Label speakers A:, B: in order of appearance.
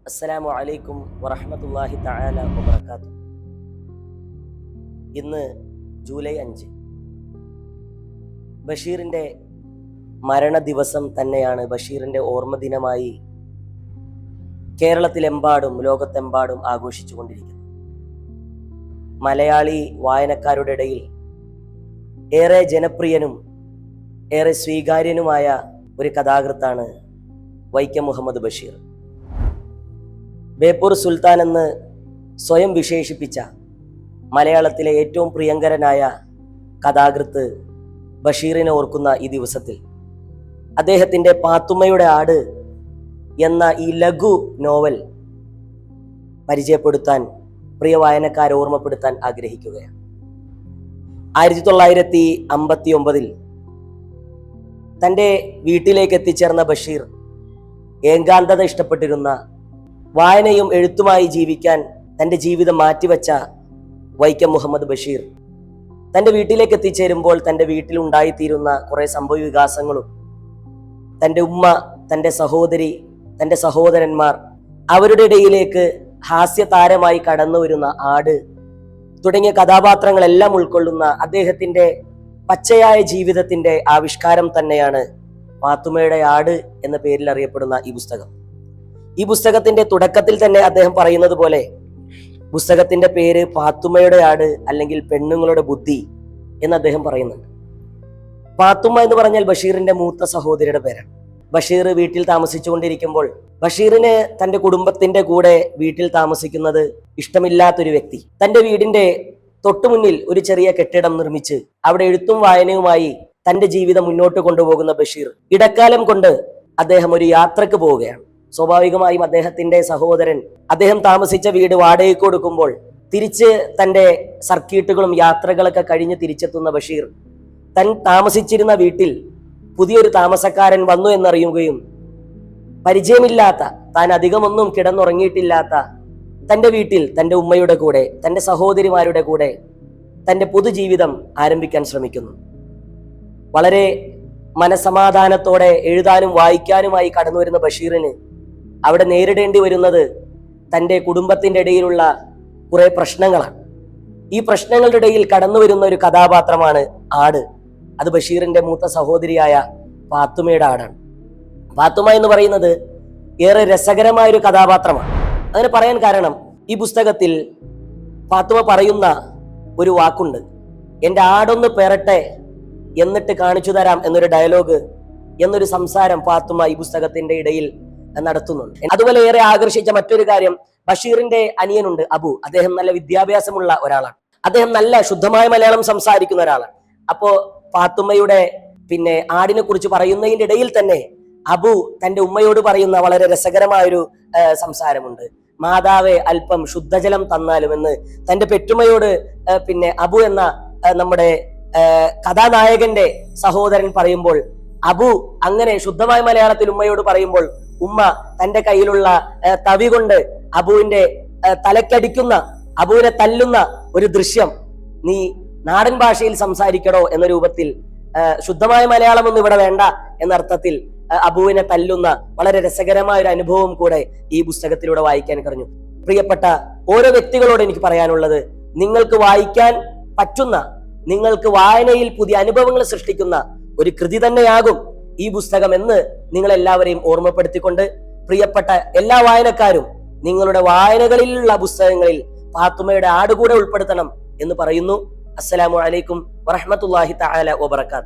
A: അസ്സലാമു അലൈക്കും വറഹ്മത്തുള്ളാഹി തആല വബറകാതുഹു. ഇന്ന് ജൂലൈ 5 ബഷീറിൻ്റെ മരണ ദിവസം തന്നെയാണ്. ബഷീറിൻ്റെ ഓർമ്മ ദിനമായി കേരളത്തിലെമ്പാടും ലോകത്തെമ്പാടും ആഘോഷിച്ചുകൊണ്ടിരിക്കുന്നത്. മലയാളി വായനക്കാരുടെ ഇടയിൽ ഏറെ ജനപ്രിയനും ഏറെ സ്വീകാര്യനുമായ ഒരു കഥാകൃത്താണ് വൈക്കം മുഹമ്മദ് ബഷീർ. ബേപ്പൂർ സുൽത്താൻ എന്ന് സ്വയം വിശേഷിപ്പിച്ച മലയാളത്തിലെ ഏറ്റവും പ്രിയങ്കരനായ കഥാകൃത്ത് ബഷീറിനെ ഓർക്കുന്ന ഈ ദിവസത്തിൽ അദ്ദേഹത്തിൻ്റെ പാത്തുമ്മയുടെ ആട് എന്ന ഈ ലഘു നോവൽ പരിചയപ്പെടുത്താൻ, പ്രിയ വായനക്കാരെ ഓർമ്മപ്പെടുത്താൻ ആഗ്രഹിക്കുകയാണ്. 1959 തൻ്റെ വീട്ടിലേക്ക് എത്തിച്ചേർന്ന ബഷീർ ഏകാന്തത ഇഷ്ടപ്പെട്ടിരുന്ന, വായനയും എഴുത്തുമായി ജീവിക്കാൻ തൻ്റെ ജീവിതം മാറ്റിവെച്ച വൈക്കം മുഹമ്മദ് ബഷീർ തൻ്റെ വീട്ടിലേക്ക് എത്തിച്ചേരുമ്പോൾ തൻ്റെ വീട്ടിലുണ്ടായിത്തീരുന്ന കുറേ സംഭവ വികാസങ്ങളും, തൻ്റെ ഉമ്മ, തൻ്റെ സഹോദരി, തൻ്റെ സഹോദരന്മാർ, അവരുടെ ഇടയിലേക്ക് ഹാസ്യതാരമായി കടന്നു വരുന്ന ആട് തുടങ്ങിയ കഥാപാത്രങ്ങളെല്ലാം ഉൾക്കൊള്ളുന്ന അദ്ദേഹത്തിൻ്റെ പച്ചയായ ജീവിതത്തിൻ്റെ ആവിഷ്കാരം തന്നെയാണ് പാത്തുമ്മയുടെ ആട് എന്ന പേരിൽ അറിയപ്പെടുന്ന ഈ പുസ്തകം. ഈ പുസ്തകത്തിന്റെ തുടക്കത്തിൽ തന്നെ അദ്ദേഹം പറയുന്നത് പോലെ പുസ്തകത്തിന്റെ പേര് പാത്തുമ്മയുടെ ആട് അല്ലെങ്കിൽ പെണ്ണുങ്ങളുടെ ബുദ്ധി എന്ന് അദ്ദേഹം പറയുന്നുണ്ട്. പാത്തുമ്മ എന്ന് പറഞ്ഞാൽ ബഷീറിന്റെ മൂത്ത സഹോദരിയുടെ പേരാണ്. ബഷീർ വീട്ടിൽ താമസിച്ചുകൊണ്ടിരിക്കുമ്പോൾ ബഷീറിന് തന്റെ കുടുംബത്തിന്റെ കൂടെ വീട്ടിൽ താമസിക്കുന്നത് ഇഷ്ടമില്ലാത്തൊരു വ്യക്തി തന്റെ വീടിന്റെ തൊട്ടുമുന്നിൽ ഒരു ചെറിയ കെട്ടിടം നിർമ്മിച്ച് അവിടെ എഴുത്തും വായനയുമായി തന്റെ ജീവിതം മുന്നോട്ട് കൊണ്ടുപോകുന്ന ബഷീർ ഇടക്കാലം കൊണ്ട് അദ്ദേഹം ഒരു യാത്രക്ക് പോവുകയാണ്. സ്വാഭാവികമായും അദ്ദേഹത്തിന്റെ സഹോദരൻ അദ്ദേഹം താമസിച്ച വീട് വാടകയ്ക്ക് കൊടുക്കുമ്പോൾ തിരിച്ച് തൻ്റെ സർക്യൂട്ടുകളും യാത്രകളൊക്കെ കഴിഞ്ഞ് തിരിച്ചെത്തുന്ന ബഷീർ താൻ താമസിച്ചിരുന്ന വീട്ടിൽ പുതിയൊരു താമസക്കാരൻ വന്നു എന്നറിയുകയും പരിചയമില്ലാത്ത, താൻ അധികമൊന്നും കിടന്നുറങ്ങിയിട്ടില്ലാത്ത തൻ്റെ വീട്ടിൽ തൻ്റെ ഉമ്മയുടെ കൂടെ, തൻ്റെ സഹോദരിമാരുടെ കൂടെ തൻ്റെ പൊതുജീവിതം ആരംഭിക്കാൻ ശ്രമിക്കുന്നു. വളരെ മനസമാധാനത്തോടെ എഴുതാനും വായിക്കാനുമായി കടന്നു വരുന്ന ബഷീറിന് അവിടെ നേരിടേണ്ടി വരുന്നത് തൻ്റെ കുടുംബത്തിൻ്റെ ഇടയിലുള്ള കുറെ പ്രശ്നങ്ങളാണ്. ഈ പ്രശ്നങ്ങളുടെ ഇടയിൽ കടന്നു വരുന്ന ഒരു കഥാപാത്രമാണ് ആട്. അത് ബഷീറിന്റെ മൂത്ത സഹോദരിയായ പാത്തുമ്മയുടെ ആടാണ്. പാത്തുമ്മ എന്ന് പറയുന്നത് ഏറെ രസകരമായ ഒരു കഥാപാത്രമാണ്. അങ്ങനെ പറയാൻ കാരണം, ഈ പുസ്തകത്തിൽ പാത്തുമ്മ പറയുന്ന ഒരു വാക്കുണ്ട്, എൻ്റെ ആടൊന്ന് പെറട്ടെ എന്നിട്ട് കാണിച്ചു തരാം എന്നൊരു ഡയലോഗ്, എന്നൊരു സംസാരം പാത്തുമ്മ ഈ പുസ്തകത്തിന്റെ ഇടയിൽ നടത്തുന്നുണ്ട്. അതുപോലെ ഏറെ ആകർഷിച്ച മറ്റൊരു കാര്യം, ബഷീറിന്റെ അനിയനുണ്ട് അബു. അദ്ദേഹം നല്ല വിദ്യാഭ്യാസമുള്ള ഒരാളാണ്. അദ്ദേഹം നല്ല ശുദ്ധമായ മലയാളം സംസാരിക്കുന്ന ഒരാളാണ്. അപ്പോ പാത്തുമ്മയുടെ ആടിനെ കുറിച്ച് പറയുന്നതിന്റെ ഇടയിൽ തന്നെ അബു തന്റെ ഉമ്മയോട് പറയുന്ന വളരെ രസകരമായൊരു സംസാരമുണ്ട്. മാതാവെ അല്പം ശുദ്ധജലം തന്നാലും എന്ന് തന്റെ പെറ്റുമ്മയോട് അബു എന്ന നമ്മുടെ കഥാനായകന്റെ സഹോദരൻ പറയുമ്പോൾ, അബു അങ്ങനെ ശുദ്ധമായ മലയാളത്തിൽ ഉമ്മയോട് പറയുമ്പോൾ ഉമ്മ തന്റെ കയ്യിലുള്ള തവി കൊണ്ട് അബുവിന്റെ തലക്കടിക്കുന്ന, അബുവിനെ തല്ലുന്ന ഒരു ദൃശ്യം നീ നാടൻ ഭാഷയിൽ സംസാരിക്കണോ എന്ന രൂപത്തിൽ, ശുദ്ധമായ മലയാളം ഒന്നും ഇവിടെ വേണ്ട എന്നർത്ഥത്തിൽ അബുവിനെ തല്ലുന്ന വളരെ രസകരമായ ഒരു അനുഭവം കൂടെ ഈ പുസ്തകത്തിലൂടെ വായിക്കാൻ കഴിഞ്ഞു. പ്രിയപ്പെട്ട ഓരോ വ്യക്തികളോട് എനിക്ക് പറയാനുള്ളത്, നിങ്ങൾക്ക് വായിക്കാൻ പറ്റുന്ന, നിങ്ങൾക്ക് വായനയിൽ പുതിയ അനുഭവങ്ങൾ സൃഷ്ടിക്കുന്ന ഒരു കൃതി തന്നെയാകും ഈ പുസ്തകം എന്ന് നിങ്ങളെല്ലാവരെയും ഓർമ്മപ്പെടുത്തിക്കൊണ്ട്, പ്രിയപ്പെട്ട എല്ലാ വായനക്കാരും നിങ്ങളുടെ വായനകളിലുള്ള പുസ്തകങ്ങളിൽ പാത്തുമ്മയുടെ ആട് കൂടെ ഉൾപ്പെടുത്തണം എന്ന് പറയുന്നു. അസ്സലാമു അലൈക്കും വറഹ്മത്തുള്ളാഹി തആല വബറകാതുഹു.